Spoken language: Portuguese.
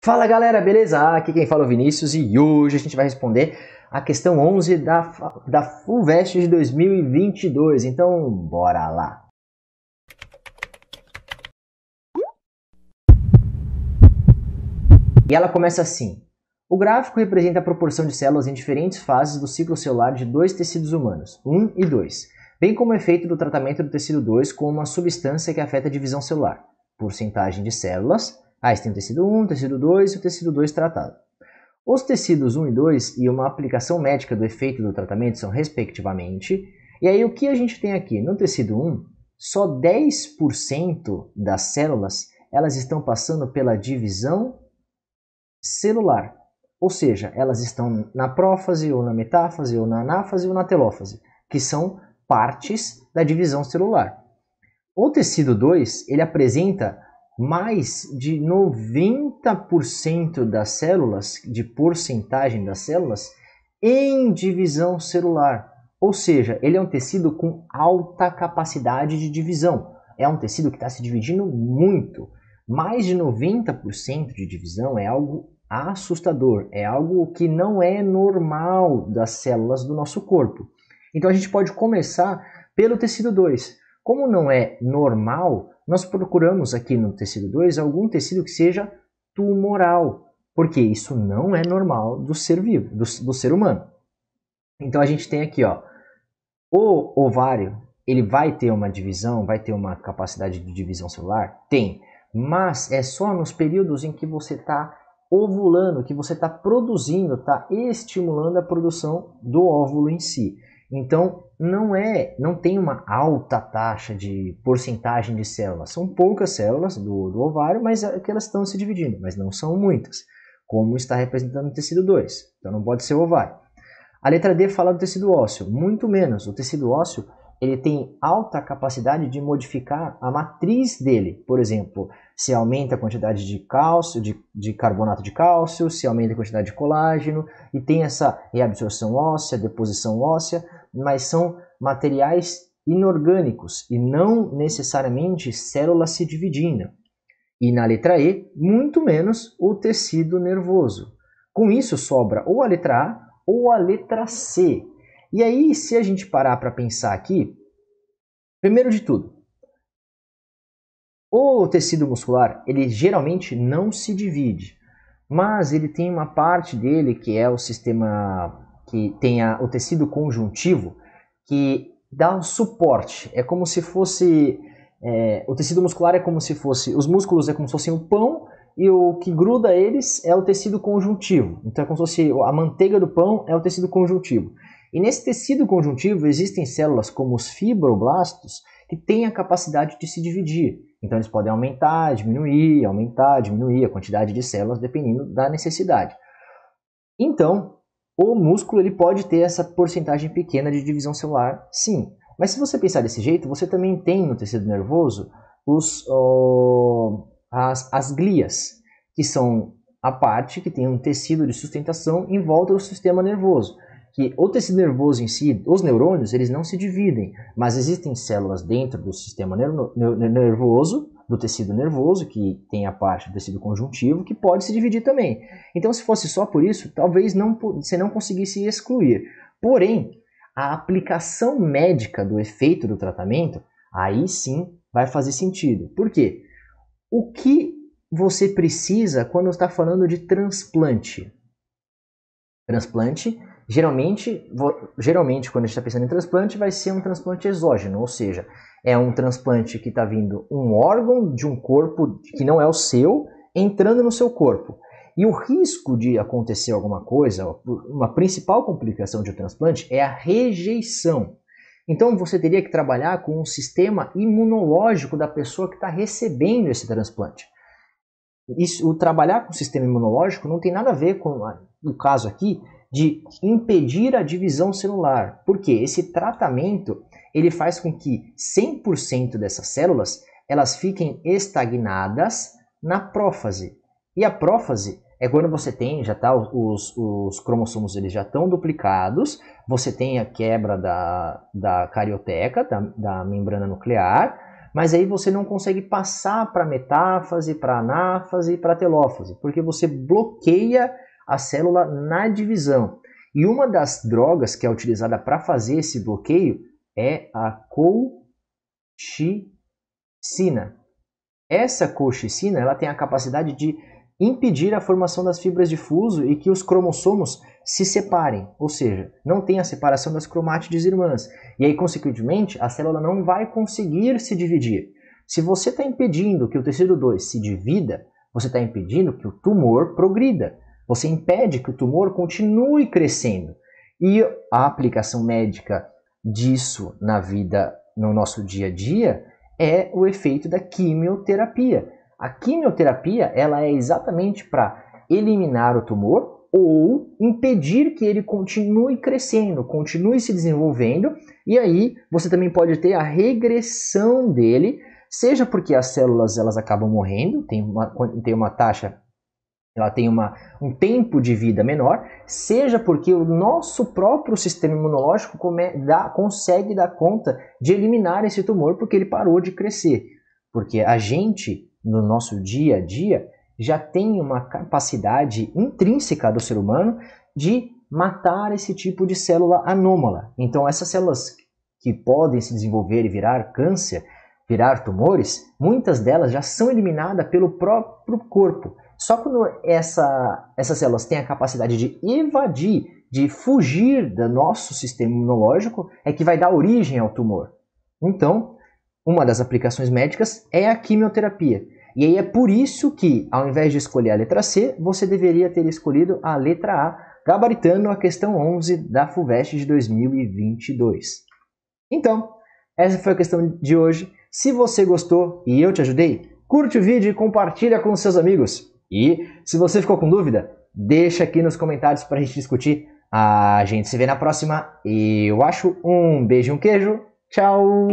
Fala galera, beleza? Aqui quem fala é o Vinícius e hoje a gente vai responder a questão 11 da FUVEST de 2022. Então, bora lá! E ela começa assim. O gráfico representa a proporção de células em diferentes fases do ciclo celular de dois tecidos humanos, 1 e 2, bem como o efeito do tratamento do tecido 2 com uma substância que afeta a divisão celular, porcentagem de células. Aí tem o tecido 1, o tecido 2 e o tecido 2 tratado. Os tecidos 1 e 2 e uma aplicação médica do efeito do tratamento são respectivamente. E aí o que a gente tem aqui? No tecido 1, só 10% das células elas estão passando pela divisão celular. Ou seja, elas estão na prófase, ou na metáfase, ou na anáfase, ou na telófase, que são partes da divisão celular. O tecido 2, ele apresenta mais de 90% das células, de porcentagem das células, em divisão celular. Ou seja, ele é um tecido com alta capacidade de divisão. É um tecido que está se dividindo muito. Mais de 90% de divisão é algo assustador, é algo que não é normal das células do nosso corpo. Então a gente pode começar pelo tecido 2. Como não é normal, nós procuramos aqui no tecido 2 algum tecido que seja tumoral, porque isso não é normal do ser vivo, do ser humano. Então a gente tem aqui, ó, o ovário, ele vai ter uma divisão, vai ter uma capacidade de divisão celular? Tem, mas é só nos períodos em que você está ovulando, que você está produzindo, está estimulando a produção do óvulo em si. Então, não tem uma alta taxa de porcentagem de células. São poucas células do ovário, mas é que elas estão se dividindo, mas não são muitas, como está representando o tecido 2. Então, não pode ser o ovário. A letra D fala do tecido ósseo, muito menos. O tecido ósseo ele tem alta capacidade de modificar a matriz dele. Por exemplo, se aumenta a quantidade de cálcio, de carbonato de cálcio, se aumenta a quantidade de colágeno, e tem essa reabsorção óssea, deposição óssea, mas são materiais inorgânicos e não necessariamente células se dividindo. E na letra E, muito menos o tecido nervoso. Com isso sobra ou a letra A ou a letra C. E aí, se a gente parar para pensar aqui, primeiro de tudo, o tecido muscular, ele geralmente não se divide, mas ele tem uma parte dele que é o sistema que tem o tecido conjuntivo, que dá um suporte. É como se fosse, o tecido muscular é como se fosse, os músculos é como se fossem o pão, e o que gruda eles é o tecido conjuntivo. Então é como se fosse a manteiga do pão é o tecido conjuntivo. E nesse tecido conjuntivo existem células como os fibroblastos que têm a capacidade de se dividir. Então eles podem aumentar, diminuir a quantidade de células dependendo da necessidade. Então, o músculo ele pode ter essa porcentagem pequena de divisão celular, sim. Mas se você pensar desse jeito, você também tem no tecido nervoso as glias, que são a parte que tem um tecido de sustentação em volta do sistema nervoso. Que o tecido nervoso em si, os neurônios, eles não se dividem, mas existem células dentro do sistema nervoso, do tecido nervoso, que tem a parte do tecido conjuntivo, que pode se dividir também. Então, se fosse só por isso, talvez você não conseguisse excluir. Porém, a aplicação médica do efeito do tratamento, aí sim vai fazer sentido. Por quê? O que você precisa quando está falando de transplante? Transplante, geralmente quando a gente está pensando em transplante, vai ser um transplante exógeno, ou seja, é um transplante que está vindo um órgão de um corpo que não é o seu, entrando no seu corpo. E o risco de acontecer alguma coisa, uma principal complicação de um transplante é a rejeição. Então você teria que trabalhar com o sistema imunológico da pessoa que está recebendo esse transplante. O trabalhar com o sistema imunológico não tem nada a ver com o caso aqui de impedir a divisão celular, porque esse tratamento ele faz com que 100% dessas células elas fiquem estagnadas na prófase. E a prófase é quando você tem, já tá, os cromossomos eles já estão duplicados, você tem a quebra da carioteca, da membrana nuclear, mas aí você não consegue passar para metáfase, para anáfase e para telófase, porque você bloqueia a célula na divisão. E uma das drogas que é utilizada para fazer esse bloqueio é a colchicina. Essa colchicina ela tem a capacidade de impedir a formação das fibras de fuso e que os cromossomos se separem, ou seja, não tem a separação das cromátides irmãs. E aí, consequentemente, a célula não vai conseguir se dividir. Se você está impedindo que o tecido 2 se divida, você está impedindo que o tumor progrida. Você impede que o tumor continue crescendo. E a aplicação médica disso na vida, no nosso dia a dia, é o efeito da quimioterapia. A quimioterapia ela é exatamente para eliminar o tumor ou impedir que ele continue crescendo, continue se desenvolvendo, e aí você também pode ter a regressão dele, seja porque as células elas acabam morrendo, tem uma taxa, ela tem um tempo de vida menor, seja porque o nosso próprio sistema imunológico consegue dar conta de eliminar esse tumor porque ele parou de crescer. Porque a gente, no nosso dia a dia, já tem uma capacidade intrínseca do ser humano de matar esse tipo de célula anômala. Então essas células que podem se desenvolver e virar câncer, virar tumores, muitas delas já são eliminadas pelo próprio corpo. Só quando essas células têm a capacidade de evadir, de fugir do nosso sistema imunológico, é que vai dar origem ao tumor. Então, uma das aplicações médicas é a quimioterapia. E aí é por isso que, ao invés de escolher a letra C, você deveria ter escolhido a letra A, gabaritando a questão 11 da FUVEST de 2022. Então, essa foi a questão de hoje. Se você gostou e eu te ajudei, curte o vídeo e compartilha com os seus amigos. E se você ficou com dúvida, deixa aqui nos comentários para a gente discutir. A gente se vê na próxima. Eu acho um beijo e um queijo. Tchau!